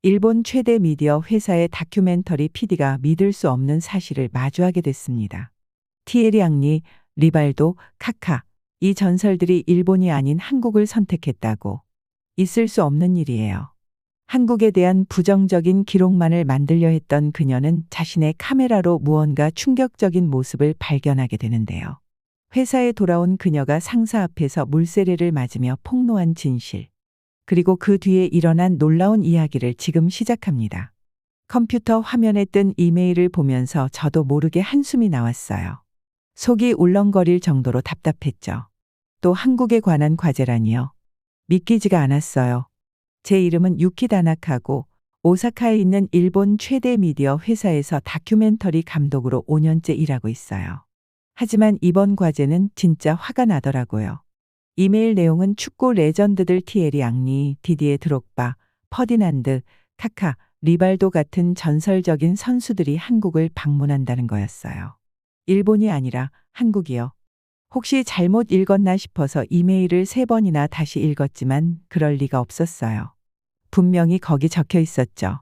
일본 최대 미디어 회사의 다큐멘터리 PD가 믿을 수 없는 사실을 마주하게 됐습니다. 티에리 앙리, 리발도, 카카, 이 전설들이 일본이 아닌 한국을 선택했다고. 있을 수 없는 일이에요. 한국에 대한 부정적인 기록만을 만들려 했던 그녀는 자신의 카메라로 무언가 충격적인 모습을 발견하게 되는데요. 회사에 돌아온 그녀가 상사 앞에서 물세례를 맞으며 폭로한 진실. 그리고 그 뒤에 일어난 놀라운 이야기를 지금 시작합니다. 컴퓨터 화면에 뜬 이메일을 보면서 저도 모르게 한숨이 나왔어요. 속이 울렁거릴 정도로 답답했죠. 또 한국에 관한 과제라니요. 믿기지가 않았어요. 제 이름은 유키 다나카고 오사카에 있는 일본 최대 미디어 회사에서 다큐멘터리 감독으로 5년째 일하고 있어요. 하지만 이번 과제는 진짜 화가 나더라고요. 이메일 내용은 축구 레전드들 티에리 앙리, 디디에 드록바, 퍼디난드, 카카, 리발도 같은 전설적인 선수들이 한국을 방문한다는 거였어요. 일본이 아니라 한국이요. 혹시 잘못 읽었나 싶어서 이메일을 3번이나 다시 읽었지만 그럴 리가 없었어요. 분명히 거기 적혀 있었죠.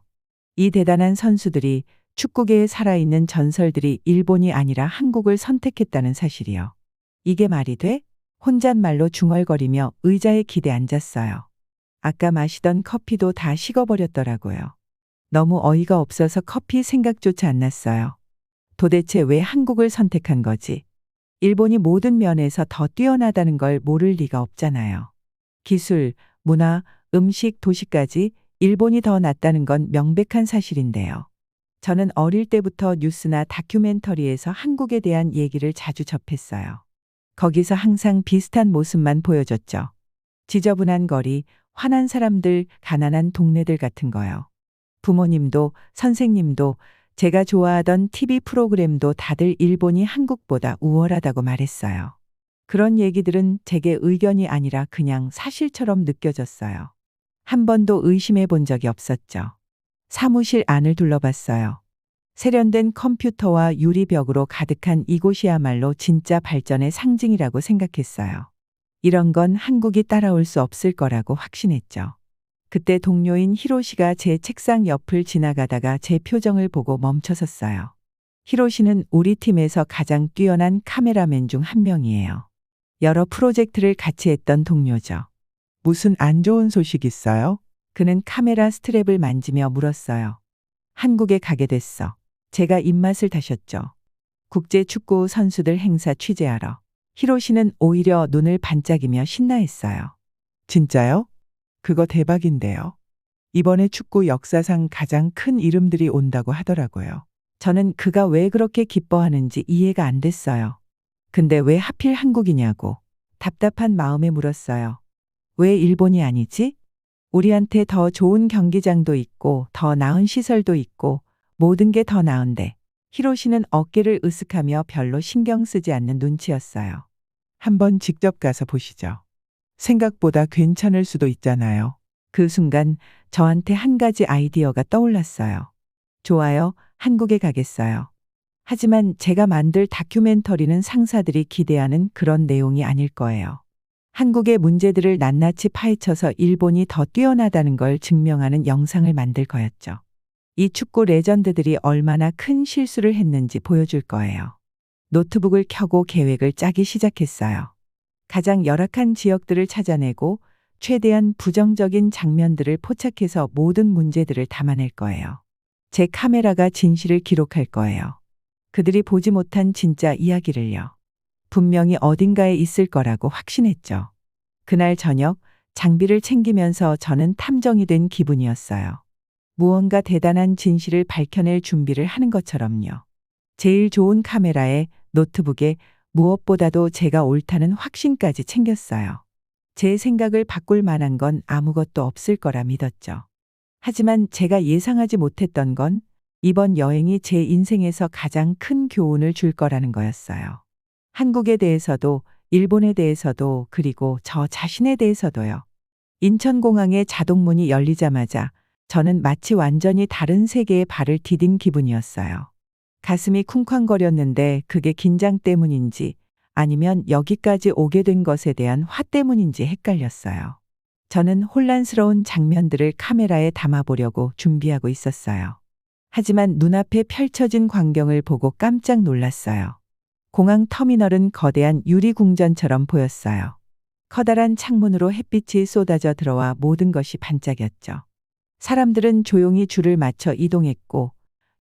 이 대단한 선수들이, 축구계에 살아있는 전설들이 일본이 아니라 한국을 선택했다는 사실이요. 이게 말이 돼? 혼잣말로 중얼거리며 의자에 기대 앉았어요. 아까 마시던 커피도 다 식어버렸더라고요. 너무 어이가 없어서 커피 생각조차 안 났어요. 도대체 왜 한국을 선택한 거지? 일본이 모든 면에서 더 뛰어나다는 걸 모를 리가 없잖아요. 기술, 문화, 음식, 도시까지 일본이 더 낫다는 건 명백한 사실인데요. 저는 어릴 때부터 뉴스나 다큐멘터리에서 한국에 대한 얘기를 자주 접했어요. 거기서 항상 비슷한 모습만 보여줬죠. 지저분한 거리, 화난 사람들, 가난한 동네들 같은 거요. 부모님도 선생님도 제가 좋아하던 TV 프로그램도 다들 일본이 한국보다 우월하다고 말했어요. 그런 얘기들은 제게 의견이 아니라 그냥 사실처럼 느껴졌어요. 한 번도 의심해 본 적이 없었죠. 사무실 안을 둘러봤어요. 세련된 컴퓨터와 유리벽으로 가득한 이곳이야말로 진짜 발전의 상징이라고 생각했어요. 이런 건 한국이 따라올 수 없을 거라고 확신했죠. 그때 동료인 히로시가 제 책상 옆을 지나가다가 제 표정을 보고 멈춰섰어요. 히로시는 우리 팀에서 가장 뛰어난 카메라맨 중 한 명이에요. 여러 프로젝트를 같이 했던 동료죠. 무슨 안 좋은 소식 있어요? 그는 카메라 스트랩을 만지며 물었어요. 한국에 가게 됐어. 제가 입맛을 다셨죠. 국제 축구 선수들 행사 취재하러. 히로시는 오히려 눈을 반짝이며 신나했어요. 진짜요? 그거 대박인데요. 이번에 축구 역사상 가장 큰 이름들이 온다고 하더라고요. 저는 그가 왜 그렇게 기뻐하는지 이해가 안 됐어요. 근데 왜 하필 한국이냐고 답답한 마음에 물었어요. 왜 일본이 아니지? 우리한테 더 좋은 경기장도 있고 더 나은 시설도 있고 모든 게 더 나은데. 히로시는 어깨를 으쓱하며 별로 신경 쓰지 않는 눈치였어요. 한번 직접 가서 보시죠. 생각보다 괜찮을 수도 있잖아요. 그 순간 저한테 한 가지 아이디어가 떠올랐어요. 좋아요, 한국에 가겠어요. 하지만 제가 만들 다큐멘터리는 상사들이 기대하는 그런 내용이 아닐 거예요. 한국의 문제들을 낱낱이 파헤쳐서 일본이 더 뛰어나다는 걸 증명하는 영상을 만들 거였죠. 이 축구 레전드들이 얼마나 큰 실수를 했는지 보여줄 거예요. 노트북을 켜고 계획을 짜기 시작했어요. 가장 열악한 지역들을 찾아내고 최대한 부정적인 장면들을 포착해서 모든 문제들을 담아낼 거예요. 제 카메라가 진실을 기록할 거예요. 그들이 보지 못한 진짜 이야기를요. 분명히 어딘가에 있을 거라고 확신했죠. 그날 저녁 장비를 챙기면서 저는 탐정이 된 기분이었어요. 무언가 대단한 진실을 밝혀낼 준비를 하는 것처럼요. 제일 좋은 카메라에, 노트북에, 무엇보다도 제가 옳다는 확신까지 챙겼어요. 제 생각을 바꿀 만한 건 아무것도 없을 거라 믿었죠. 하지만 제가 예상하지 못했던 건 이번 여행이 제 인생에서 가장 큰 교훈을 줄 거라는 거였어요. 한국에 대해서도, 일본에 대해서도, 그리고 저 자신에 대해서도요. 인천공항의 자동문이 열리자마자 저는 마치 완전히 다른 세계에 발을 디딘 기분이었어요. 가슴이 쿵쾅거렸는데 그게 긴장 때문인지 아니면 여기까지 오게 된 것에 대한 화 때문인지 헷갈렸어요. 저는 혼란스러운 장면들을 카메라에 담아보려고 준비하고 있었어요. 하지만 눈앞에 펼쳐진 광경을 보고 깜짝 놀랐어요. 공항 터미널은 거대한 유리궁전처럼 보였어요. 커다란 창문으로 햇빛이 쏟아져 들어와 모든 것이 반짝였죠. 사람들은 조용히 줄을 맞춰 이동했고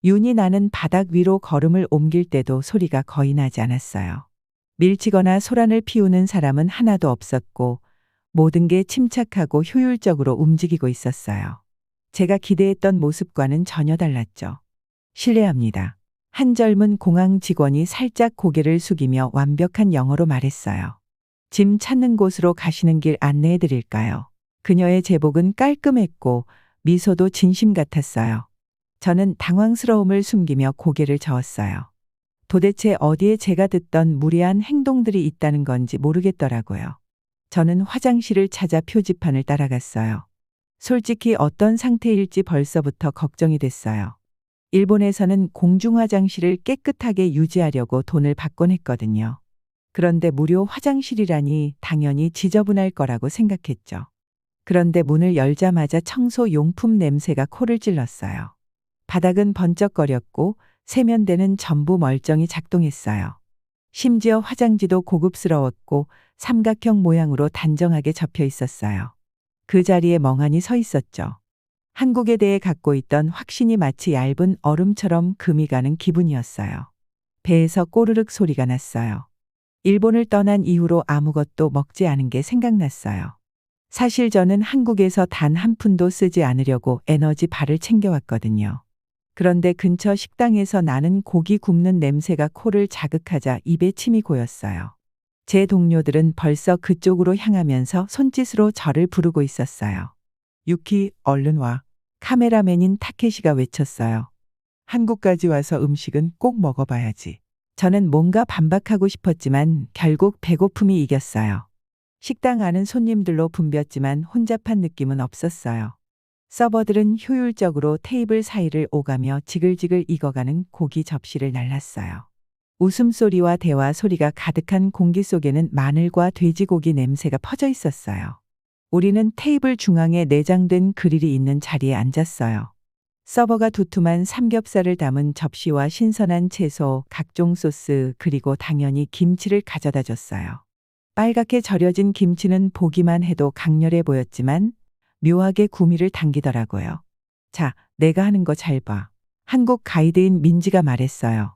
윤이 나는 바닥 위로 걸음을 옮길 때도 소리가 거의 나지 않았어요. 밀치거나 소란을 피우는 사람은 하나도 없었고 모든 게 침착하고 효율적으로 움직이고 있었어요. 제가 기대했던 모습과는 전혀 달랐죠. 실례합니다. 한 젊은 공항 직원이 살짝 고개를 숙이며 완벽한 영어로 말했어요. 짐 찾는 곳으로 가시는 길 안내해 드릴까요? 그녀의 제복은 깔끔했고 미소도 진심 같았어요. 저는 당황스러움을 숨기며 고개를 저었어요. 도대체 어디에 제가 듣던 무례한 행동들이 있다는 건지 모르겠더라고요. 저는 화장실을 찾아 표지판을 따라갔어요. 솔직히 어떤 상태일지 벌써부터 걱정이 됐어요. 일본에서는 공중 화장실을 깨끗하게 유지하려고 돈을 받곤 했거든요. 그런데 무료 화장실이라니 당연히 지저분할 거라고 생각했죠. 그런데 문을 열자마자 청소 용품 냄새가 코를 찔렀어요. 바닥은 번쩍거렸고 세면대는 전부 멀쩡히 작동했어요. 심지어 화장지도 고급스러웠고 삼각형 모양으로 단정하게 접혀 있었어요. 그 자리에 멍하니 서 있었죠. 한국에 대해 갖고 있던 확신이 마치 얇은 얼음처럼 금이 가는 기분이었어요. 배에서 꼬르륵 소리가 났어요. 일본을 떠난 이후로 아무것도 먹지 않은 게 생각났어요. 사실 저는 한국에서 단 한 푼도 쓰지 않으려고 에너지 바를 챙겨왔거든요. 그런데 근처 식당에서 나는 고기 굽는 냄새가 코를 자극하자 입에 침이 고였어요. 제 동료들은 벌써 그쪽으로 향하면서 손짓으로 저를 부르고 있었어요. 유키, 얼른 와. 카메라맨인 타케시가 외쳤어요. 한국까지 와서 음식은 꼭 먹어봐야지. 저는 뭔가 반박하고 싶었지만 결국 배고픔이 이겼어요. 식당 안은 손님들로 붐볐지만 혼잡한 느낌은 없었어요. 서버들은 효율적으로 테이블 사이를 오가며 지글지글 익어가는 고기 접시를 날랐어요. 웃음소리와 대화 소리가 가득한 공기 속에는 마늘과 돼지고기 냄새가 퍼져 있었어요. 우리는 테이블 중앙에 내장된 그릴이 있는 자리에 앉았어요. 서버가 두툼한 삼겹살을 담은 접시와 신선한 채소, 각종 소스, 그리고 당연히 김치를 가져다 줬어요. 빨갛게 절여진 김치는 보기만 해도 강렬해 보였지만 묘하게 구미를 당기더라고요. 자, 내가 하는 거 잘 봐. 한국 가이드인 민지가 말했어요.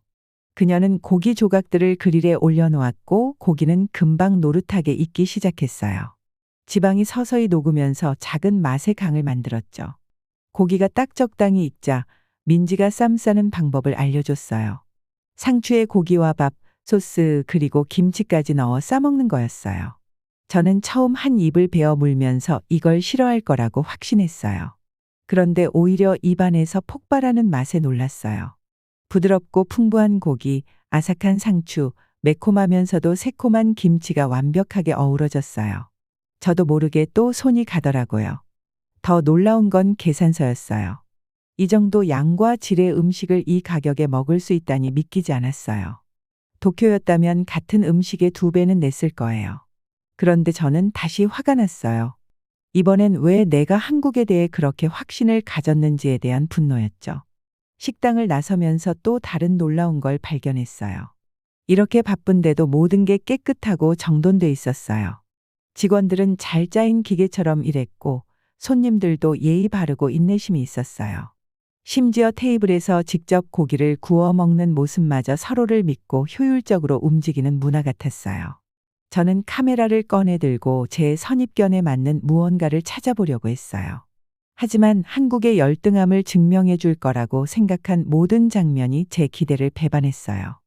그녀는 고기 조각들을 그릴에 올려놓았고 고기는 금방 노릇하게 익기 시작했어요. 지방이 서서히 녹으면서 작은 맛의 강을 만들었죠. 고기가 딱 적당히 익자 민지가 쌈 싸는 방법을 알려줬어요. 상추에 고기와 밥, 소스 그리고 김치까지 넣어 싸먹는 거였어요. 저는 처음 한 입을 베어 물면서 이걸 싫어할 거라고 확신했어요. 그런데 오히려 입안에서 폭발하는 맛에 놀랐어요. 부드럽고 풍부한 고기, 아삭한 상추, 매콤하면서도 새콤한 김치가 완벽하게 어우러졌어요. 저도 모르게 또 손이 가더라고요. 더 놀라운 건 계산서였어요. 이 정도 양과 질의 음식을 이 가격에 먹을 수 있다니 믿기지 않았어요. 도쿄였다면 같은 음식의 2배는 냈을 거예요. 그런데 저는 다시 화가 났어요. 이번엔 왜 내가 한국에 대해 그렇게 확신을 가졌는지에 대한 분노였죠. 식당을 나서면서 또 다른 놀라운 걸 발견했어요. 이렇게 바쁜데도 모든 게 깨끗하고 정돈돼 있었어요. 직원들은 잘 짜인 기계처럼 일했고 손님들도 예의 바르고 인내심이 있었어요. 심지어 테이블에서 직접 고기를 구워 먹는 모습마저 서로를 믿고 효율적으로 움직이는 문화 같았어요. 저는 카메라를 꺼내 들고 제 선입견에 맞는 무언가를 찾아보려고 했어요. 하지만 한국의 열등함을 증명해 줄 거라고 생각한 모든 장면이 제 기대를 배반했어요.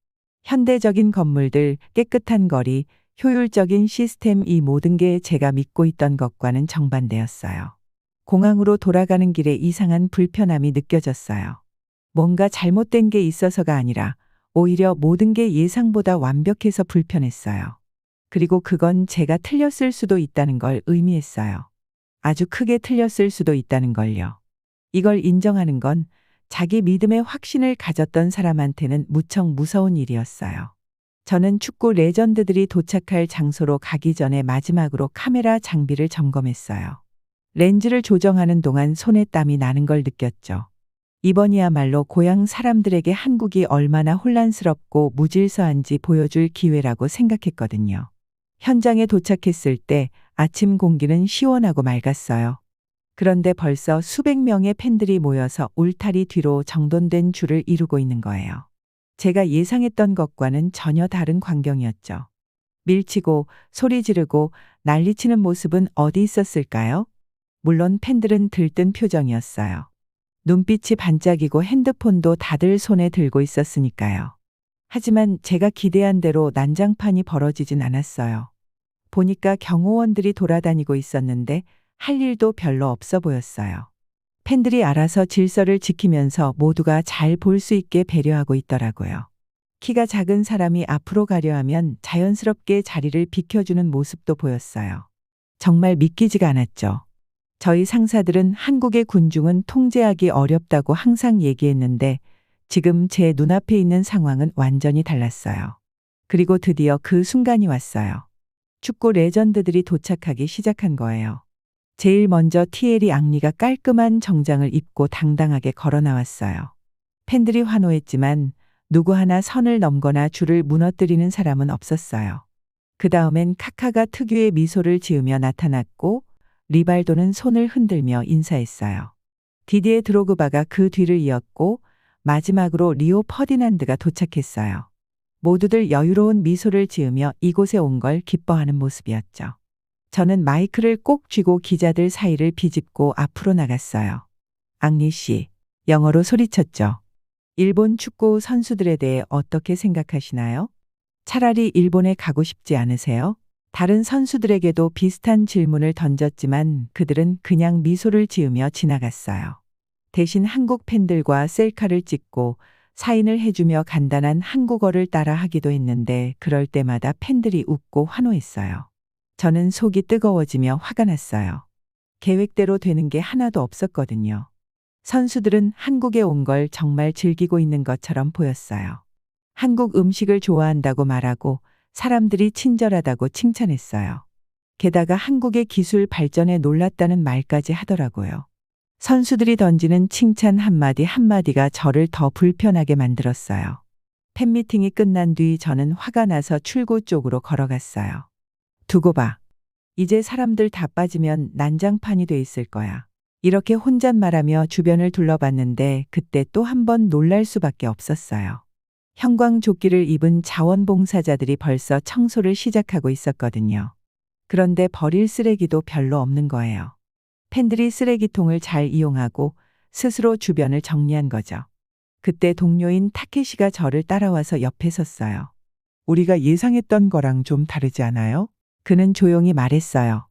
현대적인 건물들, 깨끗한 거리, 효율적인 시스템 이 모든 게 제가 믿고 있던 것과는 정반대였어요. 공항으로 돌아가는 길에 이상한 불편함이 느껴졌어요. 뭔가 잘못된 게 있어서가 아니라 오히려 모든 게 예상보다 완벽해서 불편했어요. 그리고 그건 제가 틀렸을 수도 있다는 걸 의미했어요. 아주 크게 틀렸을 수도 있다는 걸요. 이걸 인정하는 건 자기 믿음에 확신을 가졌던 사람한테는 무척 무서운 일이었어요. 저는 축구 레전드들이 도착할 장소로 가기 전에 마지막으로 카메라 장비를 점검했어요. 렌즈를 조정하는 동안 손에 땀이 나는 걸 느꼈죠. 이번이야말로 고향 사람들에게 한국이 얼마나 혼란스럽고 무질서한지 보여줄 기회라고 생각했거든요. 현장에 도착했을 때 아침 공기는 시원하고 맑았어요. 그런데 벌써 수백 명의 팬들이 모여서 울타리 뒤로 정돈된 줄을 이루고 있는 거예요. 제가 예상했던 것과는 전혀 다른 광경이었죠. 밀치고 소리 지르고 난리치는 모습은 어디 있었을까요? 물론 팬들은 들뜬 표정이었어요. 눈빛이 반짝이고 핸드폰도 다들 손에 들고 있었으니까요. 하지만 제가 기대한 대로 난장판이 벌어지진 않았어요. 보니까 경호원들이 돌아다니고 있었는데 할 일도 별로 없어 보였어요. 팬들이 알아서 질서를 지키면서 모두가 잘 볼 수 있게 배려하고 있더라고요. 키가 작은 사람이 앞으로 가려 하면 자연스럽게 자리를 비켜주는 모습도 보였어요. 정말 믿기지가 않았죠. 저희 상사들은 한국의 군중은 통제하기 어렵다고 항상 얘기했는데 지금 제 눈앞에 있는 상황은 완전히 달랐어요. 그리고 드디어 그 순간이 왔어요. 축구 레전드들이 도착하기 시작한 거예요. 제일 먼저 티에리 앙리가 깔끔한 정장을 입고 당당하게 걸어 나왔어요. 팬들이 환호했지만 누구 하나 선을 넘거나 줄을 무너뜨리는 사람은 없었어요. 그 다음엔 카카가 특유의 미소를 지으며 나타났고 리발도는 손을 흔들며 인사했어요. 디디에 드로그바가 그 뒤를 이었고 마지막으로 리오 퍼디난드가 도착했어요. 모두들 여유로운 미소를 지으며 이곳에 온 걸 기뻐하는 모습이었죠. 저는 마이크를 꼭 쥐고 기자들 사이를 비집고 앞으로 나갔어요. 앙리 씨, 영어로 소리쳤죠. 일본 축구 선수들에 대해 어떻게 생각하시나요? 차라리 일본에 가고 싶지 않으세요? 다른 선수들에게도 비슷한 질문을 던졌지만 그들은 그냥 미소를 지으며 지나갔어요. 대신 한국 팬들과 셀카를 찍고 사인을 해주며 간단한 한국어를 따라 하기도 했는데 그럴 때마다 팬들이 웃고 환호했어요. 저는 속이 뜨거워지며 화가 났어요. 계획대로 되는 게 하나도 없었거든요. 선수들은 한국에 온 걸 정말 즐기고 있는 것처럼 보였어요. 한국 음식을 좋아한다고 말하고 사람들이 친절하다고 칭찬했어요. 게다가 한국의 기술 발전에 놀랐다는 말까지 하더라고요. 선수들이 던지는 칭찬 한마디 한마디가 저를 더 불편하게 만들었어요. 팬미팅이 끝난 뒤 저는 화가 나서 출구 쪽으로 걸어갔어요. 두고 봐. 이제 사람들 다 빠지면 난장판이 돼 있을 거야. 이렇게 혼잣말하며 주변을 둘러봤는데 그때 또 한 번 놀랄 수밖에 없었어요. 형광조끼를 입은 자원봉사자들이 벌써 청소를 시작하고 있었거든요. 그런데 버릴 쓰레기도 별로 없는 거예요. 팬들이 쓰레기통을 잘 이용하고 스스로 주변을 정리한 거죠. 그때 동료인 타케시가 저를 따라와서 옆에 섰어요. 우리가 예상했던 거랑 좀 다르지 않아요? 그는 조용히 말했어요.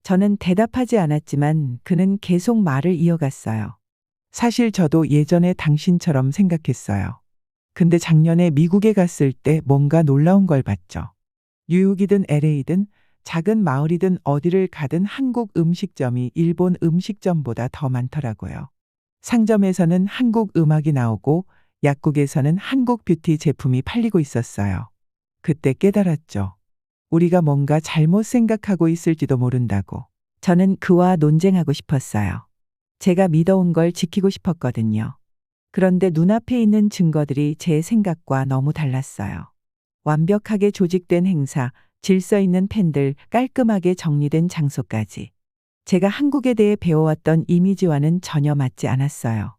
저는 대답하지 않았지만 그는 계속 말을 이어갔어요. 사실 저도 예전에 당신처럼 생각했어요. 근데 작년에 미국에 갔을 때 뭔가 놀라운 걸 봤죠. 뉴욕이든 LA든 작은 마을이든 어디를 가든 한국 음식점이 일본 음식점보다 더 많더라고요. 상점에서는 한국 음악이 나오고 약국에서는 한국 뷰티 제품이 팔리고 있었어요. 그때 깨달았죠. 우리가 뭔가 잘못 생각하고 있을지도 모른다고. 저는 그와 논쟁하고 싶었어요. 제가 믿어온 걸 지키고 싶었거든요. 그런데 눈앞에 있는 증거들이 제 생각과 너무 달랐어요. 완벽하게 조직된 행사, 질서 있는 팬들, 깔끔하게 정리된 장소까지. 제가 한국에 대해 배워왔던 이미지와는 전혀 맞지 않았어요.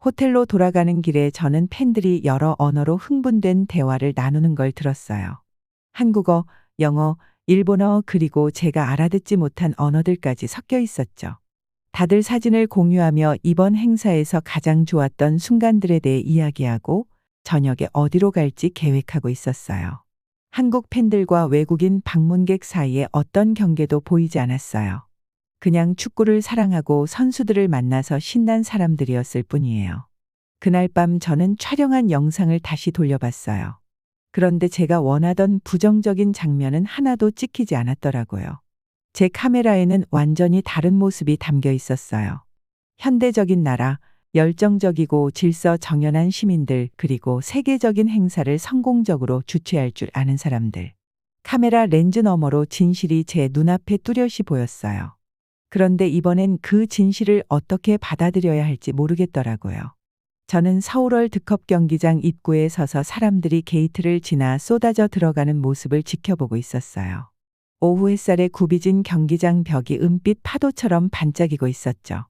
호텔로 돌아가는 길에 저는 팬들이 여러 언어로 흥분된 대화를 나누는 걸 들었어요. 한국어, 영어, 일본어 그리고 제가 알아듣지 못한 언어들까지 섞여 있었죠. 다들 사진을 공유하며 이번 행사에서 가장 좋았던 순간들에 대해 이야기하고 저녁에 어디로 갈지 계획하고 있었어요. 한국 팬들과 외국인 방문객 사이에 어떤 경계도 보이지 않았어요. 그냥 축구를 사랑하고 선수들을 만나서 신난 사람들이었을 뿐이에요. 그날 밤 저는 촬영한 영상을 다시 돌려봤어요. 그런데 제가 원하던 부정적인 장면은 하나도 찍히지 않았더라고요. 제 카메라에는 완전히 다른 모습이 담겨 있었어요. 현대적인 나라, 열정적이고 질서 정연한 시민들, 그리고 세계적인 행사를 성공적으로 주최할 줄 아는 사람들. 카메라 렌즈 너머로 진실이 제 눈앞에 뚜렷이 보였어요. 그런데 이번엔 그 진실을 어떻게 받아들여야 할지 모르겠더라고요. 저는 서울 월드컵 경기장 입구에 서서 사람들이 게이트를 지나 쏟아져 들어가는 모습을 지켜보고 있었어요. 오후 햇살에 굽이진 경기장 벽이 은빛 파도처럼 반짝이고 있었죠.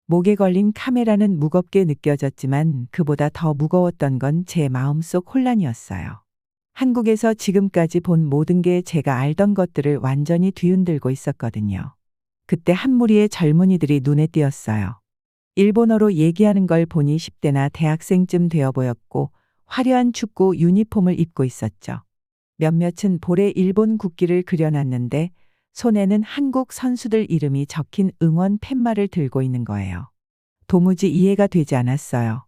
목에 걸린 카메라는 무겁게 느껴졌지만 그보다 더 무거웠던 건 제 마음속 혼란이었어요. 한국에서 지금까지 본 모든 게 제가 알던 것들을 완전히 뒤흔들고 있었거든요. 그때 한 무리의 젊은이들이 눈에 띄었어요. 일본어로 얘기하는 걸 보니 10대나 대학생쯤 되어 보였고 화려한 축구 유니폼을 입고 있었죠. 몇몇은 볼에 일본 국기를 그려놨는데 손에는 한국 선수들 이름이 적힌 응원 팻말을 들고 있는 거예요. 도무지 이해가 되지 않았어요.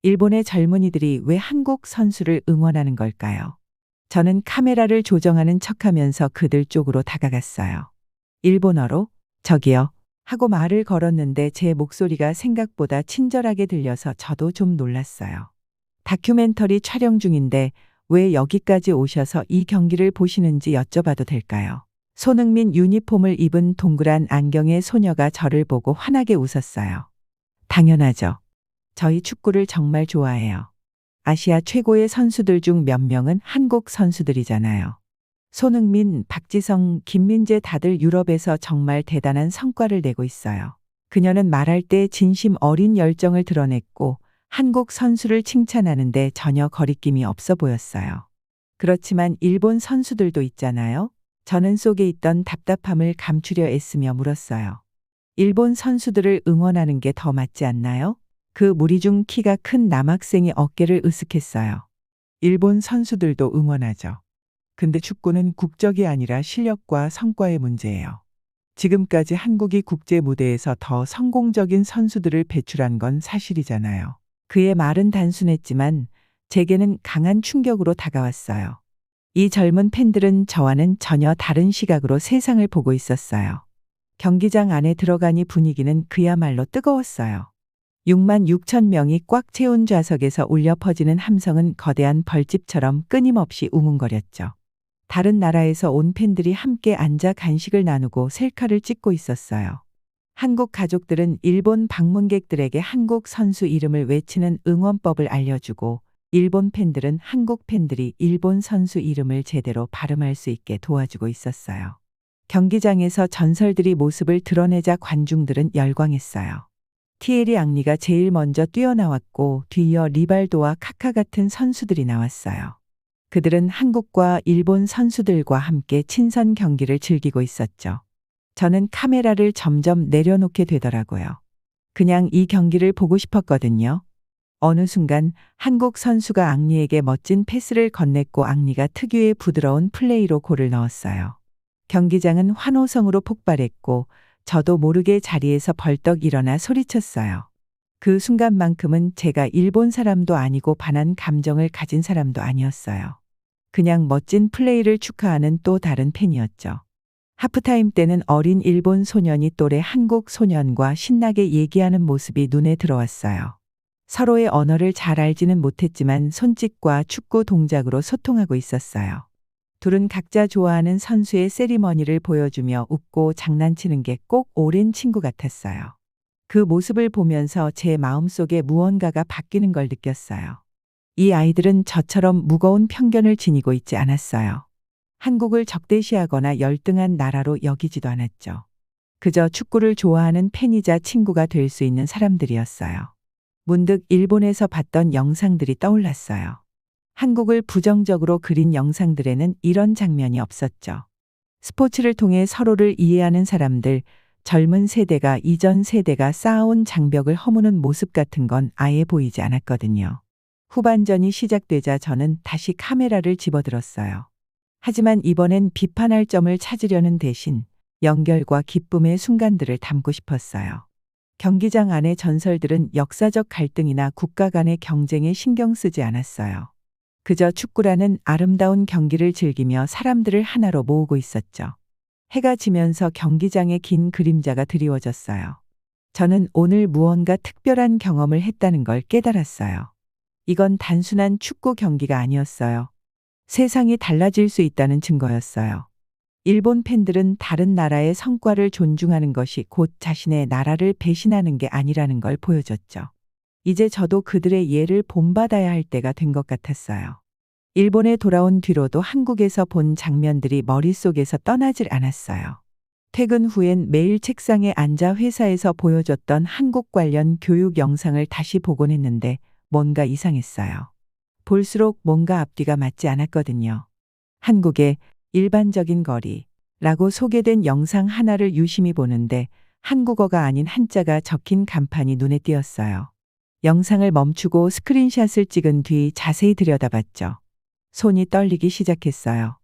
일본의 젊은이들이 왜 한국 선수를 응원하는 걸까요? 저는 카메라를 조정하는 척하면서 그들 쪽으로 다가갔어요. 일본어로 "저기요" 하고 말을 걸었는데 제 목소리가 생각보다 친절하게 들려서 저도 좀 놀랐어요. 다큐멘터리 촬영 중인데 왜 여기까지 오셔서 이 경기를 보시는지 여쭤봐도 될까요? 손흥민 유니폼을 입은 동그란 안경의 소녀가 저를 보고 환하게 웃었어요. 당연하죠. 저희 축구를 정말 좋아해요. 아시아 최고의 선수들 중 몇 명은 한국 선수들이잖아요. 손흥민, 박지성, 김민재 다들 유럽에서 정말 대단한 성과를 내고 있어요. 그녀는 말할 때 진심 어린 열정을 드러냈고 한국 선수를 칭찬하는데 전혀 거리낌이 없어 보였어요. 그렇지만 일본 선수들도 있잖아요. 저는 속에 있던 답답함을 감추려 애쓰며 물었어요. 일본 선수들을 응원하는 게 더 맞지 않나요? 그 무리 중 키가 큰 남학생이 어깨를 으쓱했어요. 일본 선수들도 응원하죠. 근데 축구는 국적이 아니라 실력과 성과의 문제예요. 지금까지 한국이 국제 무대에서 더 성공적인 선수들을 배출한 건 사실이잖아요. 그의 말은 단순했지만 제게는 강한 충격으로 다가왔어요. 이 젊은 팬들은 저와는 전혀 다른 시각으로 세상을 보고 있었어요. 경기장 안에 들어가니 분위기는 그야말로 뜨거웠어요. 6만 6천 명이 꽉 채운 좌석에서 울려 퍼지는 함성은 거대한 벌집처럼 끊임없이 웅웅거렸죠. 다른 나라에서 온 팬들이 함께 앉아 간식을 나누고 셀카를 찍고 있었어요. 한국 가족들은 일본 방문객들에게 한국 선수 이름을 외치는 응원법을 알려주고 일본 팬들은 한국 팬들이 일본 선수 이름을 제대로 발음할 수 있게 도와주고 있었어요. 경기장에서 전설들이 모습을 드러내자 관중들은 열광했어요. 티에리 앙리가 제일 먼저 뛰어나왔고 뒤이어 리발도와 카카 같은 선수들이 나왔어요. 그들은 한국과 일본 선수들과 함께 친선 경기를 즐기고 있었죠. 저는 카메라를 점점 내려놓게 되더라고요. 그냥 이 경기를 보고 싶었거든요. 어느 순간 한국 선수가 앙리에게 멋진 패스를 건넸고 앙리가 특유의 부드러운 플레이로 골을 넣었어요. 경기장은 환호성으로 폭발했고 저도 모르게 자리에서 벌떡 일어나 소리쳤어요. 그 순간만큼은 제가 일본 사람도 아니고 반한 감정을 가진 사람도 아니었어요. 그냥 멋진 플레이를 축하하는 또 다른 팬이었죠. 하프타임 때는 어린 일본 소년이 또래 한국 소년과 신나게 얘기하는 모습이 눈에 들어왔어요. 서로의 언어를 잘 알지는 못했지만 손짓과 축구 동작으로 소통하고 있었어요. 둘은 각자 좋아하는 선수의 세리머니를 보여주며 웃고 장난치는 게 꼭 오랜 친구 같았어요. 그 모습을 보면서 제 마음속에 무언가가 바뀌는 걸 느꼈어요. 이 아이들은 저처럼 무거운 편견을 지니고 있지 않았어요. 한국을 적대시하거나 열등한 나라로 여기지도 않았죠. 그저 축구를 좋아하는 팬이자 친구가 될 수 있는 사람들이었어요. 문득 일본에서 봤던 영상들이 떠올랐어요. 한국을 부정적으로 그린 영상들에는 이런 장면이 없었죠. 스포츠를 통해 서로를 이해하는 사람들, 젊은 세대가 이전 세대가 쌓아온 장벽을 허무는 모습 같은 건 아예 보이지 않았거든요. 후반전이 시작되자 저는 다시 카메라를 집어들었어요. 하지만 이번엔 비판할 점을 찾으려는 대신 연결과 기쁨의 순간들을 담고 싶었어요. 경기장 안의 전설들은 역사적 갈등이나 국가 간의 경쟁에 신경 쓰지 않았어요. 그저 축구라는 아름다운 경기를 즐기며 사람들을 하나로 모으고 있었죠. 해가 지면서 경기장의 긴 그림자가 드리워졌어요. 저는 오늘 무언가 특별한 경험을 했다는 걸 깨달았어요. 이건 단순한 축구 경기가 아니었어요. 세상이 달라질 수 있다는 증거였어요. 일본 팬들은 다른 나라의 성과를 존중하는 것이 곧 자신의 나라를 배신하는 게 아니라는 걸 보여줬죠. 이제 저도 그들의 예를 본받아야 할 때가 된 것 같았어요. 일본에 돌아온 뒤로도 한국에서 본 장면들이 머릿속에서 떠나질 않았어요. 퇴근 후엔 매일 책상에 앉아 회사에서 보여줬던 한국 관련 교육 영상을 다시 보곤 했는데 뭔가 이상했어요. 볼수록 뭔가 앞뒤가 맞지 않았거든요. 한국의 일반적인 거리라고 소개된 영상 하나를 유심히 보는데 한국어가 아닌 한자가 적힌 간판이 눈에 띄었어요. 영상을 멈추고 스크린샷을 찍은 뒤 자세히 들여다봤죠. 손이 떨리기 시작했어요.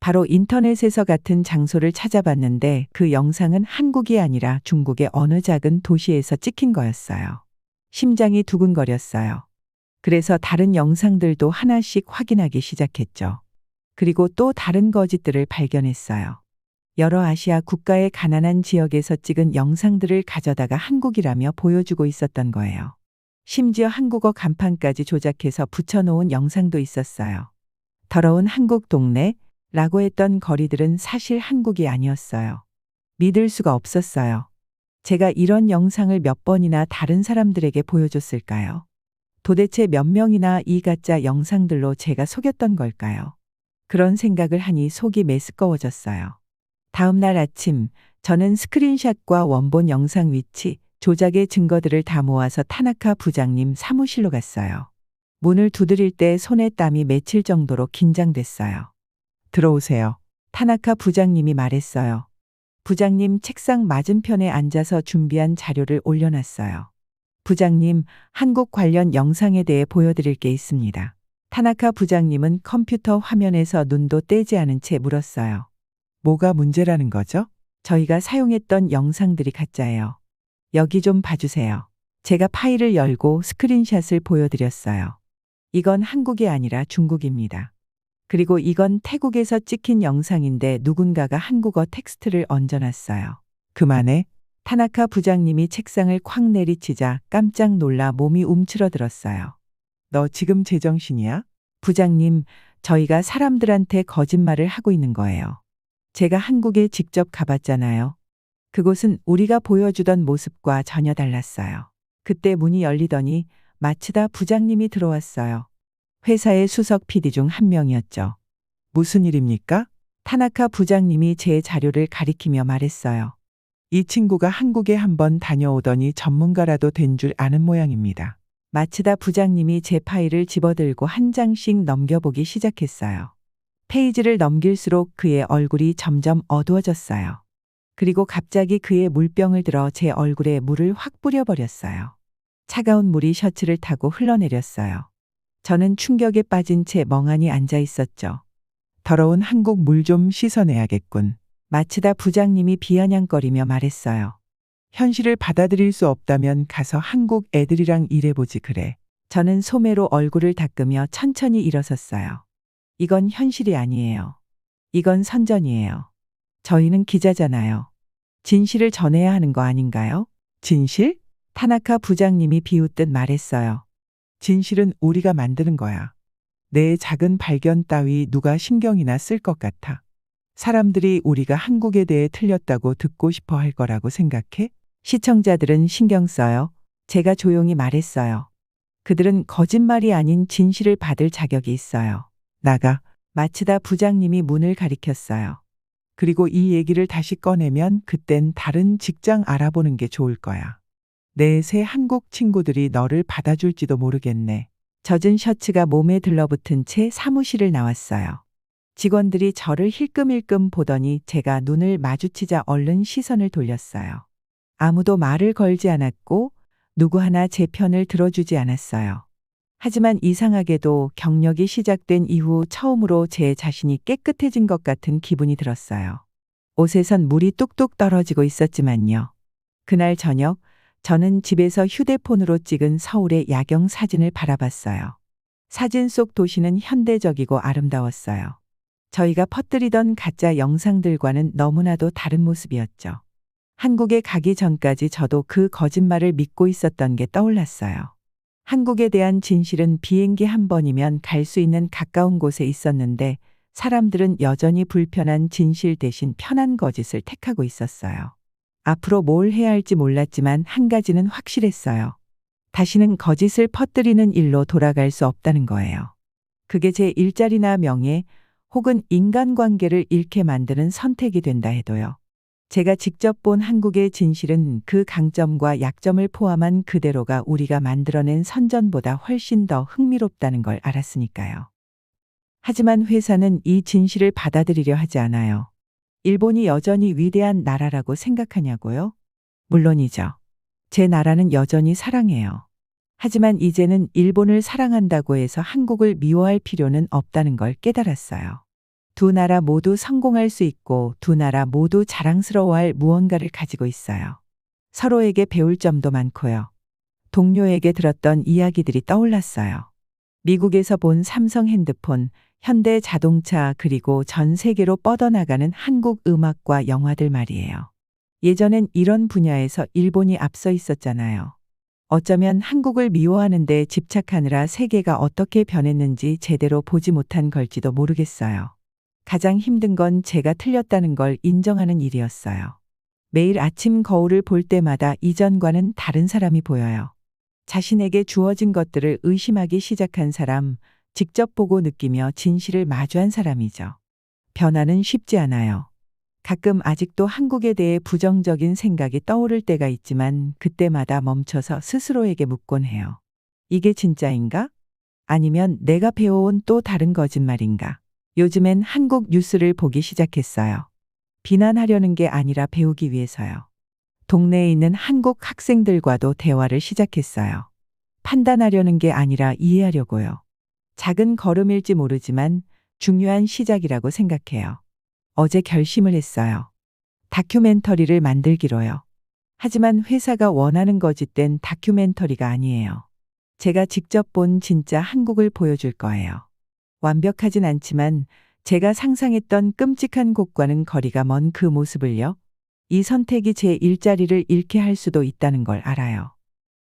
바로 인터넷에서 같은 장소를 찾아봤는데 그 영상은 한국이 아니라 중국의 어느 작은 도시에서 찍힌 거였어요. 심장이 두근거렸어요. 그래서 다른 영상들도 하나씩 확인하기 시작했죠. 그리고 또 다른 거짓들을 발견했어요. 여러 아시아 국가의 가난한 지역에서 찍은 영상들을 가져다가 한국이라며 보여주고 있었던 거예요. 심지어 한국어 간판까지 조작해서 붙여놓은 영상도 있었어요. 더러운 한국 동네라고 했던 거리들은 사실 한국이 아니었어요. 믿을 수가 없었어요. 제가 이런 영상을 몇 번이나 다른 사람들에게 보여줬을까요? 도대체 몇 명이나 이 가짜 영상들로 제가 속였던 걸까요? 그런 생각을 하니 속이 메스꺼워졌어요. 다음 날 아침, 저는 스크린샷과 원본 영상 위치, 조작의 증거들을 다 모아서 타나카 부장님 사무실로 갔어요. 문을 두드릴 때 손에 땀이 맺힐 정도로 긴장됐어요. 들어오세요. 타나카 부장님이 말했어요. 부장님 책상 맞은편에 앉아서 준비한 자료를 올려놨어요. 부장님, 한국 관련 영상에 대해 보여드릴 게 있습니다. 타나카 부장님은 컴퓨터 화면에서 눈도 떼지 않은 채 물었어요. 뭐가 문제라는 거죠? 저희가 사용했던 영상들이 가짜예요. 여기 좀 봐주세요. 제가 파일을 열고 스크린샷을 보여드렸어요. 이건 한국이 아니라 중국입니다. 그리고 이건 태국에서 찍힌 영상인데 누군가가 한국어 텍스트를 얹어놨어요. 그만해. 타나카 부장님이 책상을 콱 내리치자 깜짝 놀라 몸이 움츠러들었어요. 너 지금 제정신이야? 부장님, 저희가 사람들한테 거짓말을 하고 있는 거예요. 제가 한국에 직접 가봤잖아요. 그곳은 우리가 보여주던 모습과 전혀 달랐어요. 그때 문이 열리더니 마츠다 부장님이 들어왔어요. 회사의 수석 PD 중 한 명이었죠. 무슨 일입니까? 타나카 부장님이 제 자료를 가리키며 말했어요. 이 친구가 한국에 한번 다녀오더니 전문가라도 된 줄 아는 모양입니다. 마츠다 부장님이 제 파일을 집어들고 한 장씩 넘겨보기 시작했어요. 페이지를 넘길수록 그의 얼굴이 점점 어두워졌어요. 그리고 갑자기 그의 물병을 들어 제 얼굴에 물을 확 뿌려버렸어요. 차가운 물이 셔츠를 타고 흘러내렸어요. 저는 충격에 빠진 채 멍하니 앉아 있었죠. 더러운 한국 물 좀 씻어내야겠군. 마츠다 부장님이 비아냥거리며 말했어요. 현실을 받아들일 수 없다면 가서 한국 애들이랑 일해보지 그래. 저는 소매로 얼굴을 닦으며 천천히 일어섰어요. 이건 현실이 아니에요. 이건 선전이에요. 저희는 기자잖아요. 진실을 전해야 하는 거 아닌가요? 진실? 타나카 부장님이 비웃듯 말했어요. 진실은 우리가 만드는 거야. 내 작은 발견 따위 누가 신경이나 쓸 것 같아. 사람들이 우리가 한국에 대해 틀렸다고 듣고 싶어 할 거라고 생각해? 시청자들은 신경 써요. 제가 조용히 말했어요. 그들은 거짓말이 아닌 진실을 받을 자격이 있어요. 나가. 마츠다 부장님이 문을 가리켰어요. 그리고 이 얘기를 다시 꺼내면 그땐 다른 직장 알아보는 게 좋을 거야. 내 새 한국 친구들이 너를 받아줄지도 모르겠네. 젖은 셔츠가 몸에 들러붙은 채 사무실을 나왔어요. 직원들이 저를 힐끔힐끔 보더니 제가 눈을 마주치자 얼른 시선을 돌렸어요. 아무도 말을 걸지 않았고 누구 하나 제 편을 들어주지 않았어요. 하지만 이상하게도 경력이 시작된 이후 처음으로 제 자신이 깨끗해진 것 같은 기분이 들었어요. 옷에선 물이 뚝뚝 떨어지고 있었지만요. 그날 저녁 저는 집에서 휴대폰으로 찍은 서울의 야경 사진을 바라봤어요. 사진 속 도시는 현대적이고 아름다웠어요. 저희가 퍼뜨리던 가짜 영상들과는 너무나도 다른 모습이었죠. 한국에 가기 전까지 저도 그 거짓말을 믿고 있었던 게 떠올랐어요. 한국에 대한 진실은 비행기 한 번이면 갈 수 있는 가까운 곳에 있었는데 사람들은 여전히 불편한 진실 대신 편한 거짓을 택하고 있었어요. 앞으로 뭘 해야 할지 몰랐지만 한 가지는 확실했어요. 다시는 거짓을 퍼뜨리는 일로 돌아갈 수 없다는 거예요. 그게 제 일자리나 명예 혹은 인간관계를 잃게 만드는 선택이 된다 해도요. 제가 직접 본 한국의 진실은 그 강점과 약점을 포함한 그대로가 우리가 만들어낸 선전보다 훨씬 더 흥미롭다는 걸 알았으니까요. 하지만 회사는 이 진실을 받아들이려 하지 않아요. 일본이 여전히 위대한 나라라고 생각하냐고요? 물론이죠. 제 나라는 여전히 사랑해요. 하지만 이제는 일본을 사랑한다고 해서 한국을 미워할 필요는 없다는 걸 깨달았어요. 두 나라 모두 성공할 수 있고 두 나라 모두 자랑스러워할 무언가를 가지고 있어요. 서로에게 배울 점도 많고요. 동료에게 들었던 이야기들이 떠올랐어요. 미국에서 본 삼성 핸드폰, 현대 자동차 그리고 전 세계로 뻗어나가는 한국 음악과 영화들 말이에요. 예전엔 이런 분야에서 일본이 앞서 있었잖아요. 어쩌면 한국을 미워하는 데 집착하느라 세계가 어떻게 변했는지 제대로 보지 못한 걸지도 모르겠어요. 가장 힘든 건 제가 틀렸다는 걸 인정하는 일이었어요. 매일 아침 거울을 볼 때마다 이전과는 다른 사람이 보여요. 자신에게 주어진 것들을 의심하기 시작한 사람, 직접 보고 느끼며 진실을 마주한 사람이죠. 변화는 쉽지 않아요. 가끔 아직도 한국에 대해 부정적인 생각이 떠오를 때가 있지만 그때마다 멈춰서 스스로에게 묻곤 해요. 이게 진짜인가? 아니면 내가 배워온 또 다른 거짓말인가? 요즘엔 한국 뉴스를 보기 시작했어요. 비난하려는 게 아니라 배우기 위해서요. 동네에 있는 한국 학생들과도 대화를 시작했어요. 판단하려는 게 아니라 이해하려고요. 작은 걸음일지 모르지만 중요한 시작이라고 생각해요. 어제 결심을 했어요. 다큐멘터리를 만들기로요. 하지만 회사가 원하는 거짓된 다큐멘터리가 아니에요. 제가 직접 본 진짜 한국을 보여줄 거예요. 완벽하진 않지만 제가 상상했던 끔찍한 곳과는 거리가 먼 그 모습을요. 이 선택이 제 일자리를 잃게 할 수도 있다는 걸 알아요.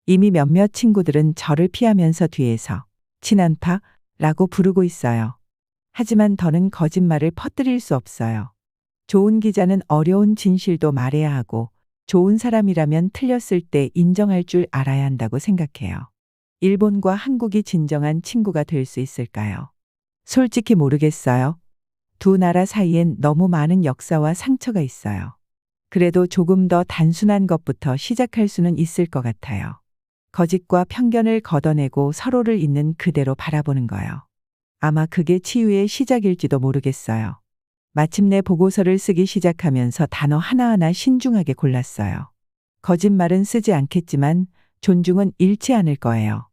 이미 몇몇 친구들은 저를 피하면서 뒤에서 친한파라고 부르고 있어요. 하지만 더는 거짓말을 퍼뜨릴 수 없어요. 좋은 기자는 어려운 진실도 말해야 하고 좋은 사람이라면 틀렸을 때 인정할 줄 알아야 한다고 생각해요. 일본과 한국이 진정한 친구가 될 수 있을까요? 솔직히 모르겠어요. 두 나라 사이엔 너무 많은 역사와 상처가 있어요. 그래도 조금 더 단순한 것부터 시작할 수는 있을 것 같아요. 거짓과 편견을 걷어내고 서로를 있는 그대로 바라보는 거요. 아마 그게 치유의 시작일지도 모르겠어요. 마침내 보고서를 쓰기 시작하면서 단어 하나하나 신중하게 골랐어요. 거짓말은 쓰지 않겠지만 존중은 잃지 않을 거예요.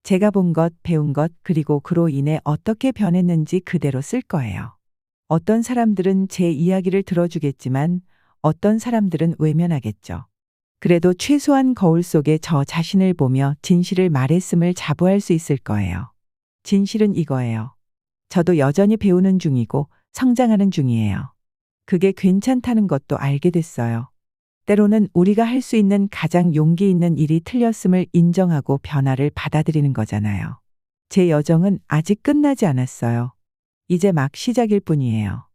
제가 본 것, 배운 것, 그리고 그로 인해 어떻게 변했는지 그대로 쓸 거예요. 어떤 사람들은 제 이야기를 들어주겠지만 어떤 사람들은 외면하겠죠. 그래도 최소한 거울 속에 저 자신을 보며 진실을 말했음을 자부할 수 있을 거예요. 진실은 이거예요. 저도 여전히 배우는 중이고 성장하는 중이에요. 그게 괜찮다는 것도 알게 됐어요. 때로는 우리가 할 수 있는 가장 용기 있는 일이 틀렸음을 인정하고 변화를 받아들이는 거잖아요. 제 여정은 아직 끝나지 않았어요. 이제 막 시작일 뿐이에요.